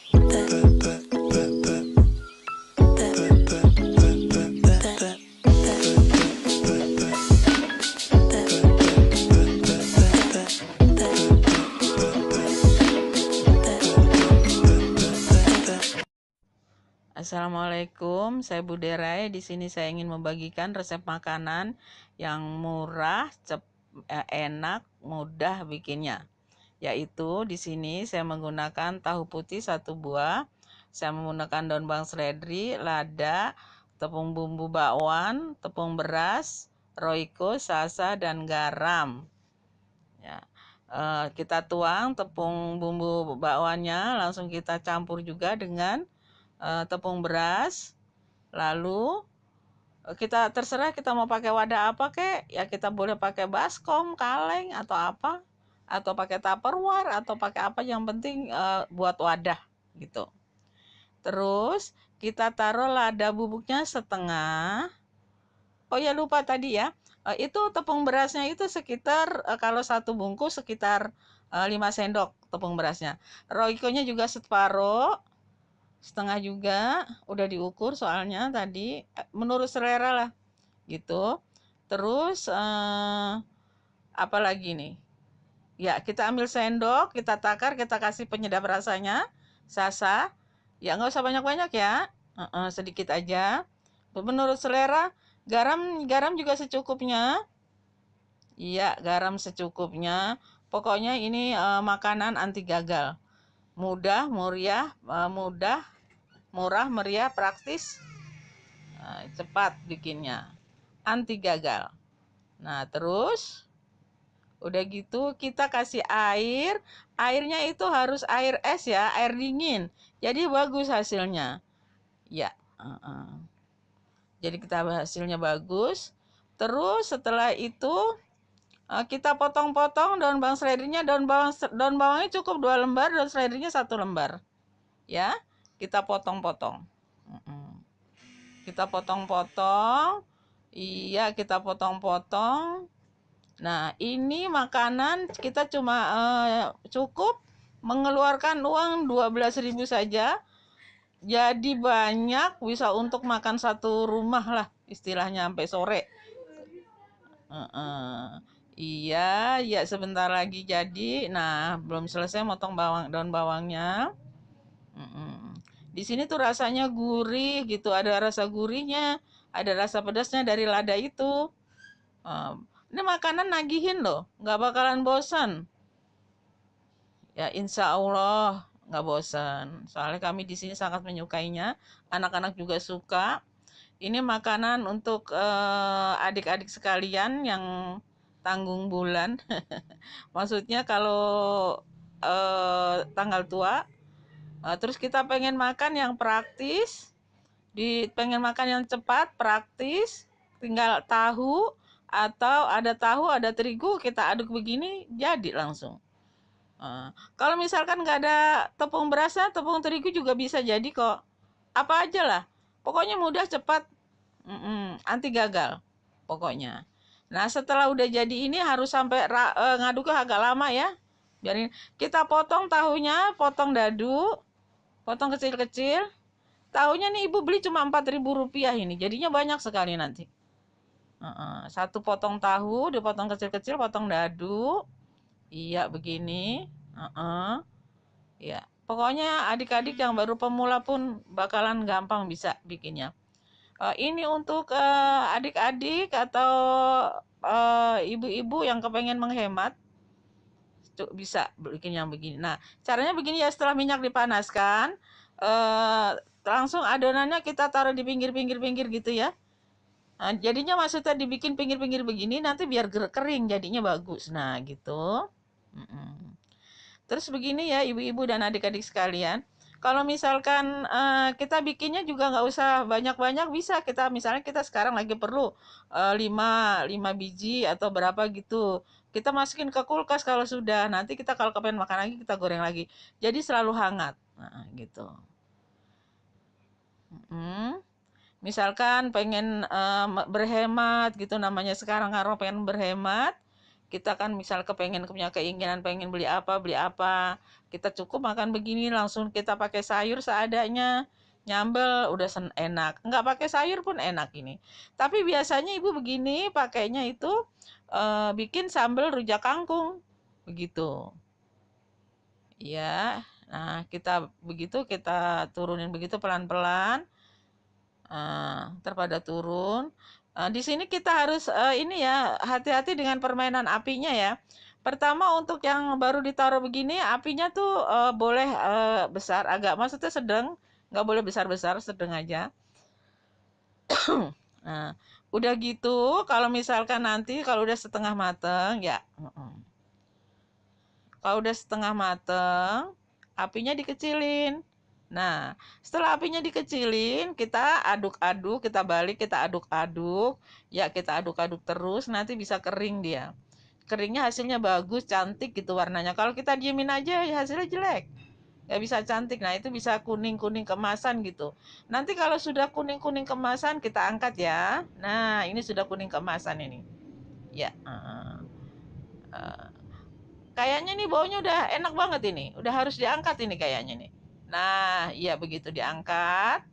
Assalamualaikum, saya Bude Rai. Di sini saya ingin membagikan resep makanan yang murah, enak, mudah bikinnya. Yaitu di sini saya menggunakan tahu putih 1 buah, saya menggunakan daun bawang seledri, lada, tepung bumbu bakwan, tepung beras, roiko, sasa, dan garam. Ya. Kita tuang tepung bumbu bakwannya, langsung kita campur juga dengan tepung beras. Lalu kita terserah kita mau pakai wadah apa kek, ya kita boleh pakai baskom, kaleng atau apa, atau pakai tupperware atau pakai apa, yang penting buat wadah gitu. Terus kita taruh lada bubuknya setengah. Oh ya, lupa tadi ya, itu tepung berasnya itu sekitar kalau 1 bungkus sekitar 5 sendok tepung berasnya. Roikonya juga separuh, setengah juga, udah diukur soalnya tadi, menurut selera lah gitu. Terus apa lagi nih ya, kita ambil sendok, kita takar, kita kasih penyedap rasanya, sasa ya, nggak usah banyak-banyak ya, sedikit aja menurut selera. Garam juga secukupnya. Iya, garam secukupnya. Pokoknya ini makanan anti gagal, mudah, murah, meriah, praktis, cepat bikinnya, anti gagal. Nah, terus udah gitu kita kasih air. Airnya itu harus air es ya, air dingin. Jadi bagus hasilnya. Ya, jadi kita hasilnya bagus. Terus setelah itu kita potong-potong daun bawang seledrinya. Daun bawangnya cukup 2 lembar, daun seledrinya 1 lembar. Ya, kita potong-potong. Kita potong-potong. Iya, kita potong-potong. Nah, ini makanan kita cuma cukup mengeluarkan uang 12.000 saja. Jadi banyak, bisa untuk makan 1 rumah lah istilahnya sampai sore. Iya, ya sebentar lagi jadi. Nah, belum selesai motong daun bawangnya. Di sini tuh rasanya gurih gitu, ada rasa gurihnya, ada rasa pedasnya dari lada itu. Ini makanan nagihin loh, nggak bakalan bosan. Ya, insya Allah nggak bosan. Soalnya kami di sini sangat menyukainya, anak-anak juga suka. Ini makanan untuk adik-adik sekalian yang tanggung bulan. Maksudnya kalau tanggal tua, terus kita pengen makan yang praktis, pengen makan yang cepat, praktis, tinggal tahu, atau ada terigu, kita aduk begini jadi langsung. Kalau misalkan nggak ada tepung berasnya, tepung terigu juga bisa jadi kok. Apa aja lah, pokoknya mudah, cepat, anti gagal pokoknya. Nah, setelah udah jadi ini harus sampai ngaduknya agak lama ya. Biarin kita potong tahunya, potong dadu, potong kecil-kecil. Tahunya nih ibu beli cuma Rp4.000 ini, jadinya banyak sekali nanti. 1 potong tahu dipotong kecil-kecil, potong dadu. Iya, begini. Ya, pokoknya adik-adik yang baru pemula pun bakalan gampang bisa bikinnya. Ini untuk adik-adik atau ibu-ibu yang kepengen menghemat, bisa bikin yang begini. Nah, caranya begini ya, setelah minyak dipanaskan, langsung adonannya kita taruh di pinggir-pinggir gitu ya. Nah, jadinya maksudnya dibikin pinggir-pinggir begini, nanti biar kering jadinya bagus. Nah, gitu. Terus begini ya ibu-ibu dan adik-adik sekalian, kalau misalkan kita bikinnya juga nggak usah banyak-banyak, bisa kita misalnya kita sekarang lagi perlu 5 biji atau berapa gitu. Kita masukin ke kulkas kalau sudah, nanti kita kalau kepengen makan lagi kita goreng lagi. Jadi selalu hangat. Nah, gitu. Misalkan pengen berhemat gitu, namanya sekarang kalau pengen berhemat, Kita kan misal punya keinginan pengen beli apa, kita cukup makan begini, langsung kita pakai sayur seadanya, nyambel udah enak. Nggak pakai sayur pun enak ini. Tapi biasanya ibu begini pakainya itu bikin sambal rujak kangkung begitu. Ya, nah kita turunin begitu pelan-pelan, terpada turun. Di sini kita harus ini ya, hati-hati dengan permainan apinya ya. Pertama untuk yang baru ditaruh begini, apinya tuh boleh besar, maksudnya sedang, nggak boleh besar-besar, sedang aja. Nah, udah gitu, kalau misalkan nanti kalau udah setengah mateng ya, kalau udah setengah mateng, apinya dikecilin. Nah, setelah apinya dikecilin, kita aduk-aduk, kita balik, kita aduk-aduk. Ya, kita aduk-aduk terus, nanti bisa kering dia. Keringnya hasilnya bagus, cantik gitu warnanya. Kalau kita diemin aja, ya hasilnya jelek. Nggak bisa cantik. Nah, itu bisa kuning-kuning kemasan gitu. Nanti kalau sudah kuning-kuning kemasan, kita angkat ya. Nah, ini sudah kuning kemasan ini. Ya. Kayaknya nih baunya udah enak banget ini. Udah harus diangkat ini kayaknya nih. Nah, iya begitu diangkat.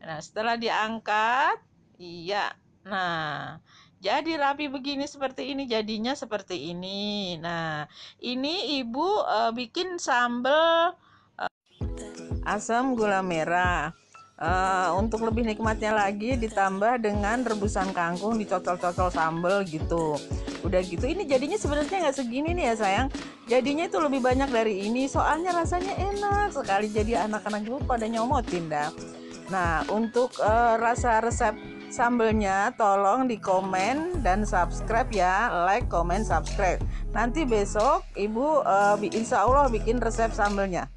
Nah, setelah diangkat, iya. Nah, jadi rapi begini seperti ini, jadinya seperti ini. Nah, ini ibu bikin sambal asam gula merah. Untuk lebih nikmatnya lagi ditambah dengan rebusan kangkung, dicocol-cocol sambal gitu. Udah gitu ini jadinya sebenarnya nggak segini nih ya sayang, jadinya itu lebih banyak dari ini, soalnya rasanya enak sekali, jadi anak-anak juga pada nyomotin dah. Nah, untuk rasa resep sambelnya tolong di komen dan subscribe ya, like, comment, subscribe. Nanti besok ibu insya Allah bikin resep sambelnya.